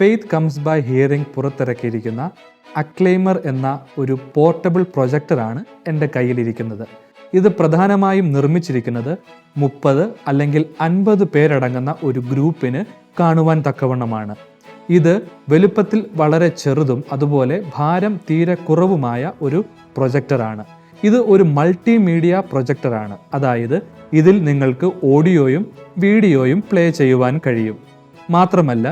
Faith comes by hearing പുറത്തിറക്കിയിരിക്കുന്ന അക്ലെയ്മർ എന്ന ഒരു portable പ്രൊജക്ടറാണ് എൻ്റെ കയ്യിലിരിക്കുന്നത്. ഇത് പ്രധാനമായും നിർമ്മിച്ചിരിക്കുന്നത് 30 അല്ലെങ്കിൽ 50 പേരടങ്ങുന്ന ഒരു ഗ്രൂപ്പിന് കാണുവാൻ തക്കവണ്ണമാണ്. ഇത് വലുപ്പത്തിൽ വളരെ ചെറുതും അതുപോലെ ഭാരം തീരെ കുറവുമായ ഒരു പ്രൊജക്ടറാണ്. ഇത് ഒരു മൾട്ടിമീഡിയ പ്രൊജക്ടറാണ്. അതായത് ഇതിൽ നിങ്ങൾക്ക് ഓഡിയോയും വീഡിയോയും പ്ലേ ചെയ്യുവാൻ കഴിയും. മാത്രമല്ല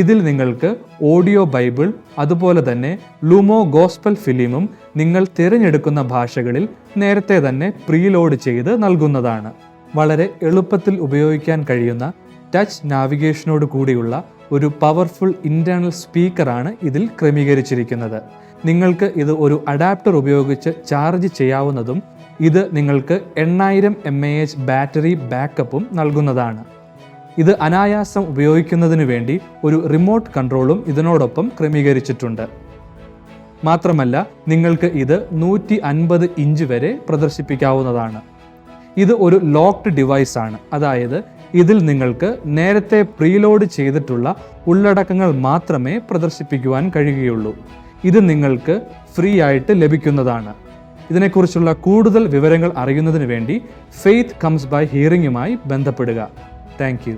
ഇതിൽ നിങ്ങൾക്ക് ഓഡിയോ ബൈബിൾ അതുപോലെ തന്നെ ലുമോ ഗോസ്പൽ ഫിലിമും നിങ്ങൾ തിരഞ്ഞെടുക്കുന്ന ഭാഷകളിൽ നേരത്തെ തന്നെ പ്രീലോഡ് ചെയ്ത് നൽകുന്നതാണ്. വളരെ എളുപ്പത്തിൽ ഉപയോഗിക്കാൻ കഴിയുന്ന ടച്ച് നാവിഗേഷനോട് കൂടിയുള്ള ഒരു പവർഫുൾ ഇന്റേണൽ സ്പീക്കറാണ് ഇതിൽ ക്രമീകരിച്ചിരിക്കുന്നത്. നിങ്ങൾക്ക് ഇത് ഒരു അഡാപ്റ്റർ ഉപയോഗിച്ച് ചാർജ് ചെയ്യാവുന്നതും ഇത് നിങ്ങൾക്ക് 8000 mAh ബാറ്ററി ബാക്കപ്പും നൽകുന്നതാണ്. ഇത് അനായാസം ഉപയോഗിക്കുന്നതിന് വേണ്ടി ഒരു റിമോട്ട് കൺട്രോളും ഇതിനോടൊപ്പം ക്രമീകരിച്ചിട്ടുണ്ട്. മാത്രമല്ല നിങ്ങൾക്ക് ഇത് 150 ഇഞ്ച് വരെ പ്രദർശിപ്പിക്കാവുന്നതാണ്. ഇത് ഒരു ലോക്ക്ഡ് ഡിവൈസ് ആണ്. അതായത് ഇതിൽ നിങ്ങൾക്ക് നേരത്തെ പ്രീലോഡ് ചെയ്തിട്ടുള്ള ഉള്ളടക്കങ്ങൾ മാത്രമേ പ്രദർശിപ്പിക്കുവാൻ കഴിയുകയുള്ളൂ. ഇത് നിങ്ങൾക്ക് ഫ്രീ ആയിട്ട് ലഭിക്കുന്നതാണ്. ഇതിനെക്കുറിച്ചുള്ള കൂടുതൽ വിവരങ്ങൾ അറിയുന്നതിന് വേണ്ടി ഫെയ്ത്ത് കംസ് ബൈ ഹിയറിംഗുമായി ബന്ധപ്പെടുക. Thank you.